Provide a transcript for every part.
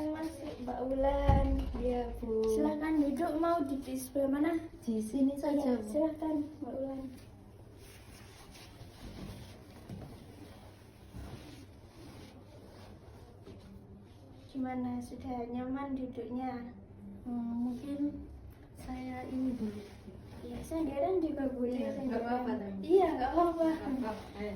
silakan Mas Mbak Ulan. Iya Bu. Silakan duduk, mau di sebelah mana? Di sini saja Ya, Bu. silakan Mbak Ulan. Gimana, sudah nyaman duduknya? Mungkin saya ini dulu. Ya, sendirian juga boleh. Iya, nggak apa-apa, Tante. Iya, nggak apa-apa. Ya.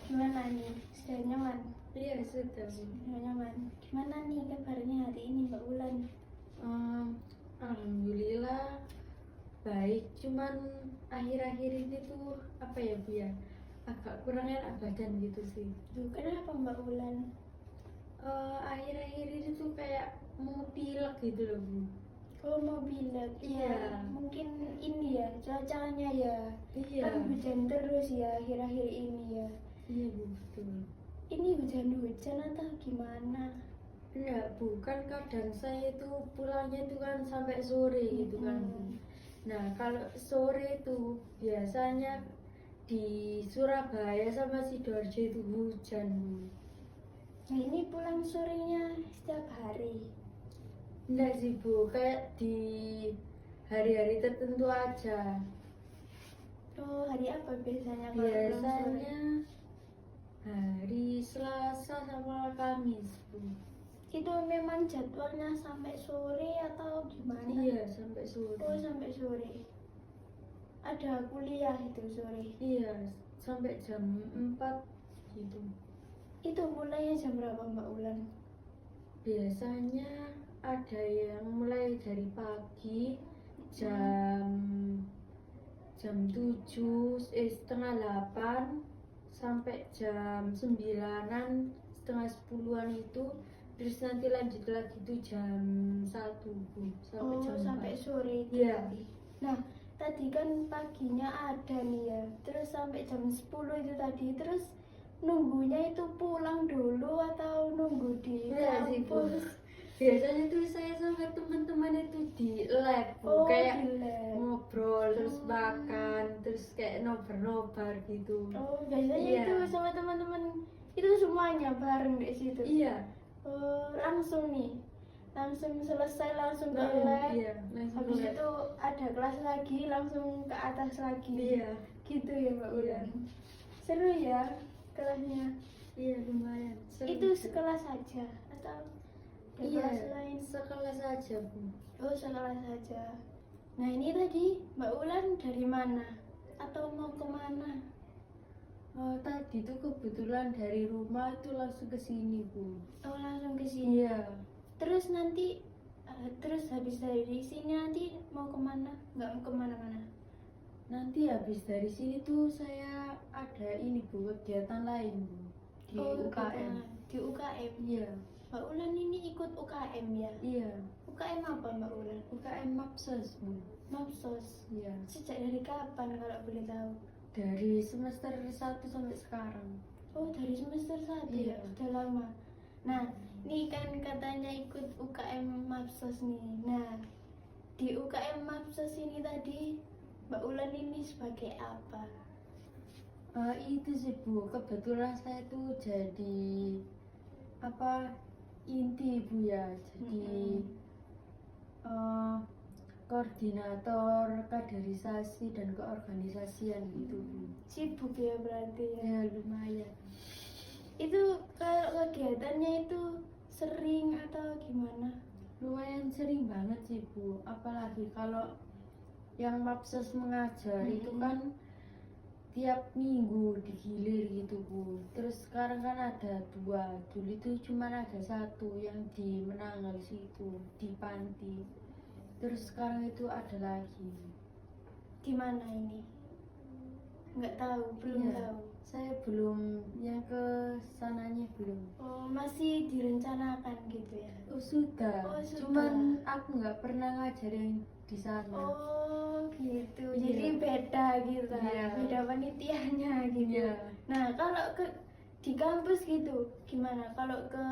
Gimana nih, sudah nyaman? Iya sudah Bu. Sudah nyaman. Gimana nih kabarnya hari ini Mbak Ulan? Alhamdulillah baik. Cuman akhir-akhir ini tuh apa ya Bu ya? Agak kurang enak badan gitu sih. Duh, kenapa Mbak Ulan? Akhir-akhir ini tuh kayak mau pilek gitu loh Bu. Oh, mau bilang, Iya. mungkin ini ya, cuacanya ya. Iya. Kan hujan terus ya akhir-akhir ini ya. Iya Bu, betul. Ini hujan-hujan atau gimana? Enggak Bu, kan kadang saya itu pulangnya itu kan sampai sore gitu kan Bu. Nah kalau sore itu biasanya di Surabaya sama Sidoarjo itu hujan Bu. Nah, ini pulang sorenya setiap hari. Enggak sih Bu, kayak di hari-hari tertentu aja. Oh, hari apa biasanya kalau pulang sore? Biasanya hari Selasa sama Kamis Bu. Itu memang jadwalnya sampai sore atau gimana? Iya sampai sore. Oh, sampai sore. Ada kuliah itu sore. Iya sampai jam 4 gitu. Itu mulainya jam berapa Mbak Ulan? Biasanya ada yang mulai dari pagi jam jam 7 setengah 8 sampai jam 9-an setengah 10-an itu, terus nanti lanjut lagi itu jam 1 Bu, sampai Oh, jam sampai 4. sore itu Iya. tadi. Nah, tadi kan paginya ada nih ya, terus sampai jam 10 itu tadi, terus nunggunya itu pulang dulu atau nunggu di Iya sih Bu. kampus? Biasanya tuh saya sama teman-teman itu di lab Bu, Oh, kayak di lab. ngobrol terus makan terus kayak nobar-nobar gitu. Oh, biasanya Iya. itu sama teman-teman itu semuanya bareng di situ. Iya. Oh, langsung nih, langsung selesai langsung ke Iya, lab. iya, langsung Habis ke lab. itu ada kelas lagi, langsung ke atas lagi. Iya. Gitu ya Mbak Iya. Ulan. Seru ya kelasnya. Iya lumayan. Seru Itu juga. sekelas saja atau ada Iya, kelas lain? sekelas aja Bu. Oh, sekelas saja. Nah, ini tadi Mbak Ulan dari mana? Atau mau kemana? Tadi tuh kebetulan dari rumah itu langsung ke sini Bu. Oh, langsung ke sini. Iya. Terus nanti terus habis dari sini nanti mau kemana? Nggak mau kemana-mana? Nanti habis dari sini tuh saya ada ini Bu, kegiatan lain Bu di UKM. kegiatan. Di UKM. Iya. Mbak Ulan ini ikut UKM ya? Iya. UKM apa Mbak Ulan? UKM Mapses Bu. Mapsos. Iya. Sejak dari kapan kalau boleh tahu? Dari semester 1 sampai sekarang. Oh, dari semester 1 Iya. ya? Sudah lama. Nah, ini kan katanya ikut UKM Mapsos nih. Nah, di UKM Mapsos ini tadi Mbak Ulan ini sebagai apa? Itu sih Bu, kebetulan saya tuh jadi apa inti Bu ya, jadi koordinator kaderisasi dan keorganisasian gitu Bu. Sibuk ya berarti ya. Ya lumayan. Itu kalau kegiatannya itu sering atau gimana? Lumayan sering banget sih Bu, apalagi kalau yang Mapses mengajar itu kan tiap minggu digilir gitu Bu. Terus sekarang kan ada 2, dulu itu cuma ada 1 yang di Menangal situ, di Panti. Terus sekarang itu ada lagi. Di mana ini? Nggak tahu, belum Iya, tahu. saya belum yang ke sananya belum. Oh, masih direncanakan gitu ya? Oh sudah, Oh, sudah. cuman aku nggak pernah ngajarin di sana. Oh, gitu. Iya. Jadi beda gitu. Iya. Beda panitianya gitu. Iya. Nah, kalau di kampus gitu gimana? Kalau ke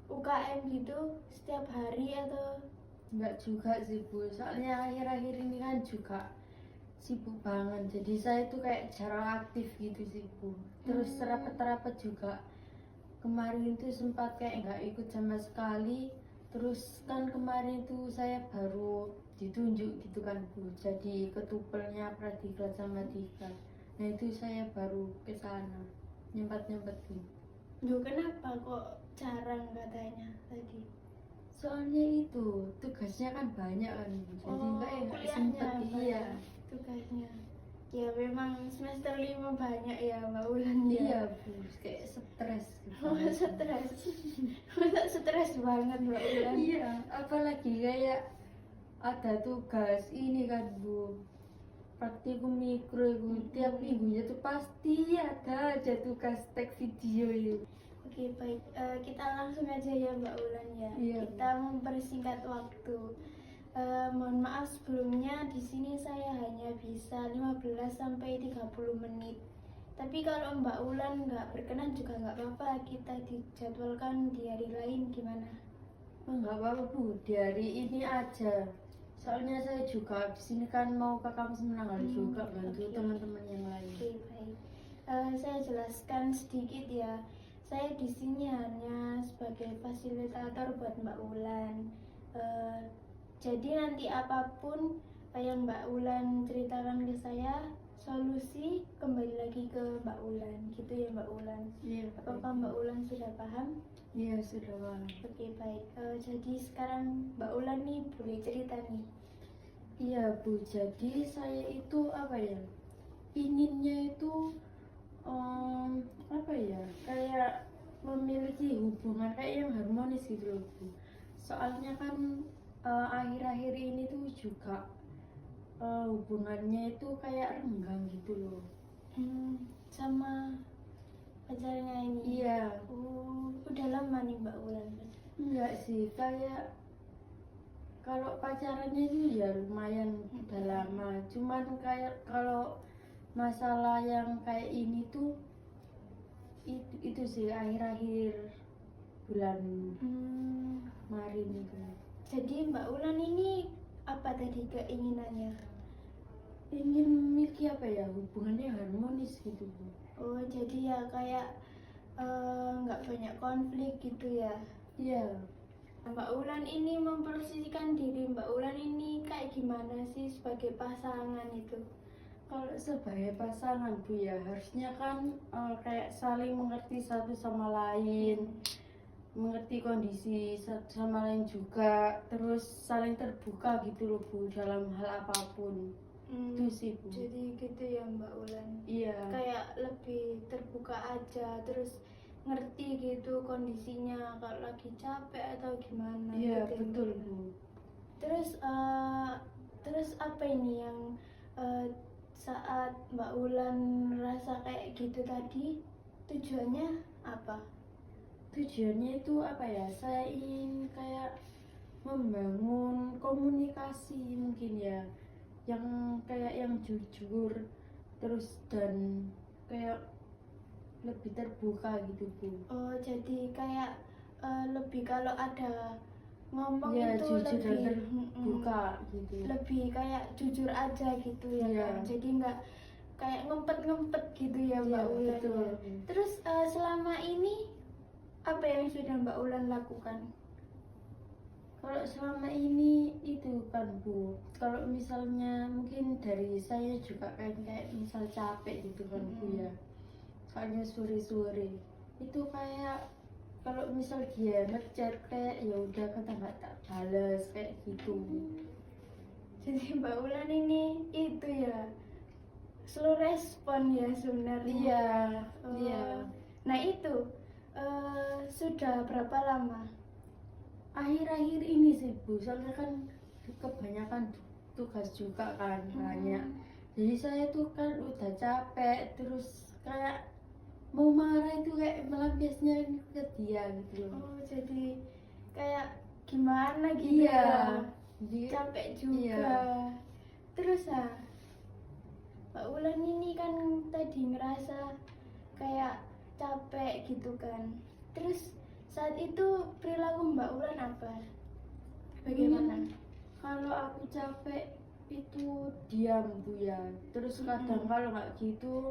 UKM gitu setiap hari atau Nggak juga sih Bu, soalnya akhir-akhir ini kan juga sibuk banget, jadi saya tuh kayak jarang aktif gitu sih Bu. Terus rapat-rapat juga kemarin itu sempat kayak nggak ikut sama sekali. Terus kan kemarin itu saya baru ditunjuk gitu kan Bu, jadi ketupelnya Pradiklat sama Diklat. Nah itu saya baru ke sana nyempetin. Loh, kenapa kok jarang katanya tadi? Soalnya itu tugasnya kan banyak kan Bu, jadi nggak kuliahnya sempet. Iya. banyak tugasnya. Ya memang semester 5 banyak ya Mbak Ulan ya. Iya Bu, kayak stres gitu. Oh, stres. Masa stres banget Mbak Ulan. Iya, apalagi kayak ada tugas ini kan Bu, praktikum mikro itu tiap minggunya tuh pasti ada aja tugas tag video itu. Oke, baik. Kita langsung aja ya Mbak Ulan ya. Iya, Kita mempersingkat waktu. Mohon maaf sebelumnya, di sini saya hanya bisa 15 sampai 30 menit. Tapi kalau Mbak Ulan nggak berkenan juga nggak apa-apa, kita dijadwalkan di hari lain gimana? Oh, nggak apa-apa Bu, di hari ini aja. Soalnya saya juga di sini kan mau ke kampus Menangal juga bantu oke. teman-teman yang lain. Oke, baik. Saya jelaskan sedikit ya. Saya di sini hanya sebagai fasilitator buat Mbak Ulan. Jadi nanti apapun yang Mbak Ulan ceritakan ke saya, solusi kembali lagi ke Mbak Ulan, gitu ya Mbak Ulan. Iya, Apakah Mbak Ulan sudah paham? iya sudah paham. Oke, baik. Jadi sekarang Mbak Ulan nih boleh cerita nih. Iya Bu, jadi saya itu apa ya? Inginnya itu apa ya? Kayak memiliki hubungan kayak yang harmonis gitu loh Bu. Soalnya kan akhir-akhir ini tuh juga hubungannya itu kayak renggang gitu loh. Sama pacarnya ini. Iya, Udah lama nih Mbak Ulan. enggak sih, kayak kalau pacarannya itu ya lumayan udah lama. Cuman kayak kalau masalah yang kayak ini tuh itu sih akhir-akhir bulan Maret itu. Jadi Mbak Ulan ini apa tadi keinginannya? Ingin memiliki apa ya, hubungannya harmonis gitu Bu. Oh, jadi ya kayak nggak banyak konflik gitu ya. Iya. Mbak Ulan ini memposisikan diri Mbak Ulan ini kayak gimana sih sebagai pasangan itu? Kalau sebagai pasangan Bu ya harusnya kan kayak saling mengerti satu sama lain, mengerti kondisi satu sama lain juga, terus saling terbuka gitu loh Bu dalam hal apapun. Itu sih Bu. Jadi gitu ya Mbak Ulan. Iya. Kayak lebih terbuka aja, terus ngerti gitu kondisinya kalau lagi capek atau gimana. Iya gitu ya, betul Mbak. Bu. Terus apa ini yang saat Mbak Ulan rasa kayak gitu tadi, tujuannya apa? Tujuannya itu apa ya? Saya ingin kayak membangun komunikasi mungkin ya, yang kayak yang jujur, terus dan kayak lebih terbuka gitu Bu. Oh, jadi kayak lebih kalau ada ngomong Ya itu jujur dan lebih terbuka gitu. lebih kayak jujur aja gitu ya Iya. kan. Jadi nggak kayak ngempet-ngempet gitu ya Mbak Iya, Ulan. betul. Ya. Terus selama ini apa yang sudah Mbak Ulan lakukan? Kalau selama ini itu kan Bu, kalau misalnya mungkin dari saya juga kayak misal capek gitu kan Bu ya, soalnya sore-sore itu kayak kalau misal dia ngechat kayak ya udah kata nggak tak balas kayak gitu. Jadi Mbak Ulan ini itu ya slow respon ya sebenarnya. Iya, Oh. iya. Nah itu sudah berapa lama? Akhir-akhir ini sih Bu, soalnya kan kebanyakan tugas juga kan banyak. Jadi saya tuh kan udah capek, terus kayak mau marah itu kayak melampiasnya ke dia gitu loh. Oh, jadi kayak gimana gitu Iya. ya? Jadi Capek juga. Iya. Terus Mbak Ulan ini kan tadi ngerasa kayak capek gitu kan. Terus saat itu perilaku Mbak Ulan apa? Bagaimana? kalau aku capek itu diam Bu ya. Terus kadang kalau nggak gitu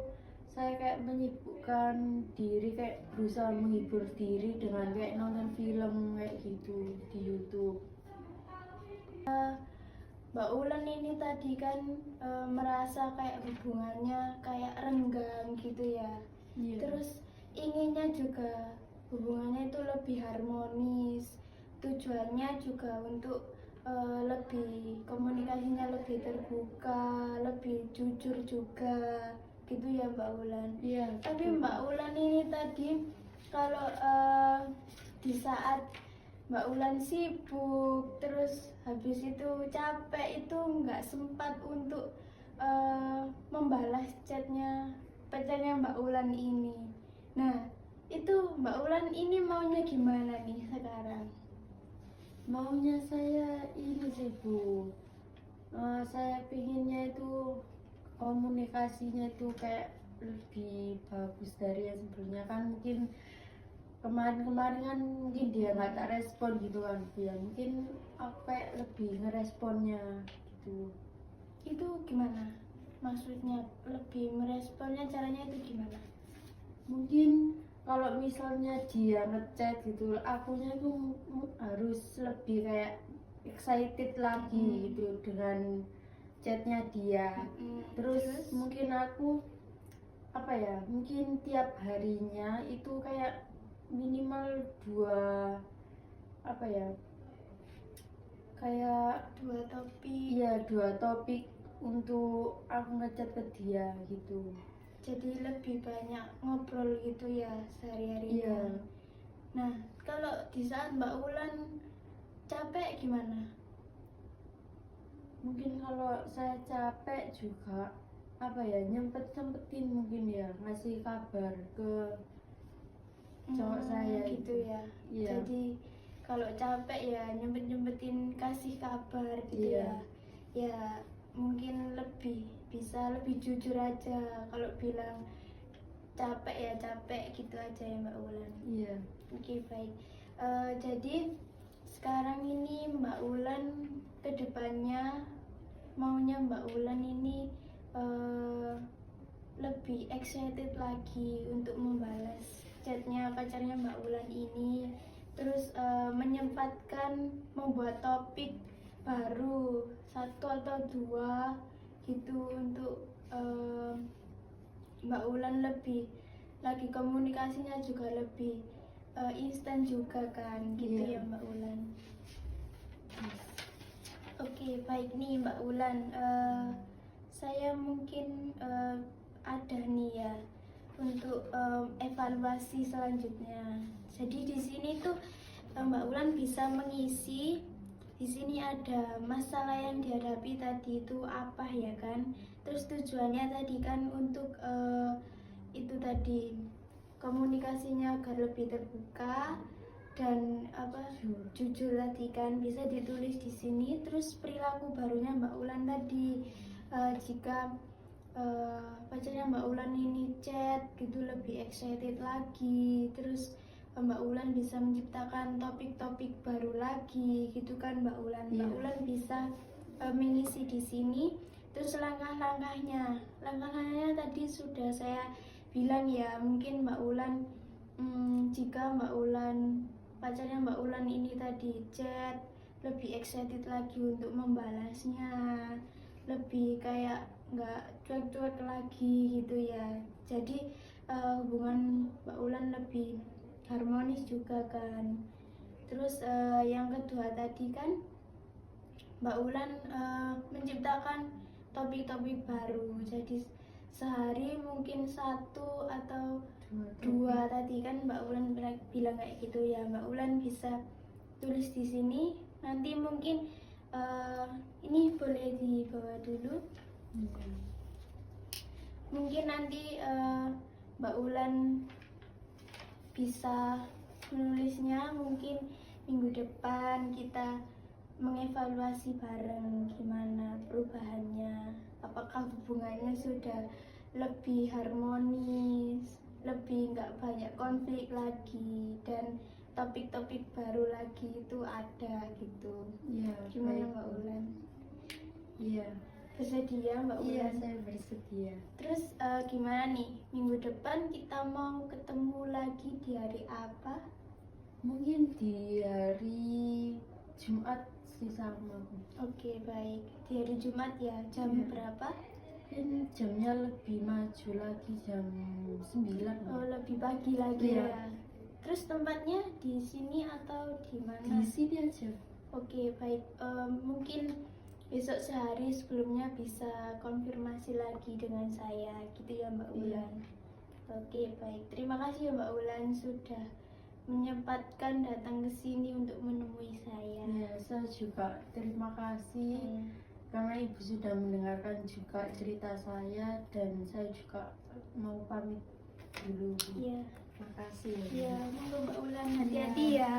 saya kayak menyibukkan diri, kayak berusaha menghibur diri dengan kayak nonton film kayak gitu di YouTube. Mbak Ulan ini tadi kan merasa kayak hubungannya kayak renggang gitu ya. Iya. Terus inginnya juga hubungannya itu lebih harmonis. Tujuannya juga untuk lebih komunikasinya lebih terbuka, lebih jujur juga gitu ya Mbak Ulan. Iya. Tapi betul. Mbak Ulan ini tadi kalau di saat Mbak Ulan sibuk, terus habis itu capek, itu nggak sempat untuk membalas pacarnya Mbak Ulan ini. Nah, itu Mbak Ulan ini maunya gimana nih sekarang? Maunya saya ini sih Bu, saya pinginnya itu komunikasinya itu kayak lebih bagus dari yang sebelumnya. Kan mungkin kemarin-kemarin kan mungkin dia nggak tak respon gitu kan Bu, ya mungkin aku kayak lebih ngeresponnya gitu. Itu gimana? Maksudnya lebih meresponnya, caranya itu gimana? Mungkin kalau misalnya dia ngechat gitu, akunya itu harus lebih kayak excited lagi gitu dengan chatnya dia. Terus mungkin aku apa ya, mungkin tiap harinya itu kayak minimal apa ya, kayak dua topik. 2 topik untuk aku ngechat ke dia gitu. Jadi lebih banyak ngobrol gitu ya sehari-harinya. Iya. Nah, kalau di saat Mbak Ulan capek gimana? Mungkin kalau saya capek juga apa ya, nyempetin mungkin ya ngasih kabar ke cowok saya gitu ya. Iya. Jadi kalau capek ya nyempetin kasih kabar gitu Iya. ya. Ya mungkin bisa lebih jujur aja kalau bilang capek ya capek gitu aja ya Mbak Ulan. Iya. Oke, baik. Jadi sekarang ini Mbak Ulan kedepannya maunya Mbak Ulan ini lebih excited lagi untuk membalas chatnya pacarnya Mbak Ulan ini. Terus menyempatkan membuat topik baru 1 atau 2 gitu untuk Mbak Ulan lebih lagi komunikasinya juga lebih instan juga kan gitu Iya. ya Mbak Ulan. Oke, baik nih Mbak Ulan, saya mungkin ada nih ya untuk evaluasi selanjutnya. Jadi di sini tuh Mbak Ulan bisa mengisi. Di sini ada masalah yang dihadapi tadi itu apa ya kan? Terus tujuannya tadi kan untuk itu tadi komunikasinya agar lebih terbuka dan jujur tadi kan, bisa ditulis di sini. Terus perilaku barunya Mbak Ulan tadi, jika pacarnya Mbak Ulan ini chat gitu lebih excited lagi. Terus Mbak Ulan bisa menciptakan topik-topik baru lagi gitu kan Mbak Ulan. Mbak Iya. Ulan bisa mengisi di sini. Terus langkah-langkahnya tadi sudah saya bilang ya. Mungkin Mbak Ulan jika Mbak Ulan pacarnya Mbak Ulan ini tadi chat lebih excited lagi untuk membalasnya, lebih kayak nggak cuek-cuek lagi gitu ya. Jadi hubungan Mbak Ulan lebih harmonis juga kan. Terus yang kedua tadi kan Mbak Ulan menciptakan topik-topik baru. Jadi sehari mungkin 1 atau 2 tadi kan Mbak Ulan bilang kayak gitu ya. Mbak Ulan bisa tulis di sini. Nanti mungkin ini boleh dibawa dulu. Mungkin nanti Mbak Ulan bisa menulisnya, mungkin minggu depan kita mengevaluasi bareng gimana perubahannya, apakah hubungannya sudah lebih harmonis, lebih nggak banyak konflik lagi, dan topik-topik baru lagi itu ada gitu. Iya. Gimana baik, Mbak Bu. Ulan? Iya. Bersedia Mbak Iya, Wulan? saya bersedia. Terus gimana nih, minggu depan kita mau ketemu lagi di hari apa? Mungkin di hari Jumat sih sama. Oke, baik. Di hari Jumat ya, jam Iya. berapa? Mungkin jamnya lebih maju lagi, jam 9. Oh, lebih pagi lagi Iya. ya. Terus tempatnya di sini atau di Di mana? sini aja. Oke, baik. Mungkin besok sehari sebelumnya bisa konfirmasi lagi dengan saya, gitu ya Mbak Iya. Wulan. Oke, baik. Terima kasih ya Mbak Wulan sudah menyempatkan datang ke sini untuk menemui saya. Ya, saya juga terima kasih Hmm. karena ibu sudah mendengarkan juga cerita saya, dan saya juga mau pamit dulu. Iya, Terima kasih ya. iya, monggo Mbak Wulan, hati-hati ya.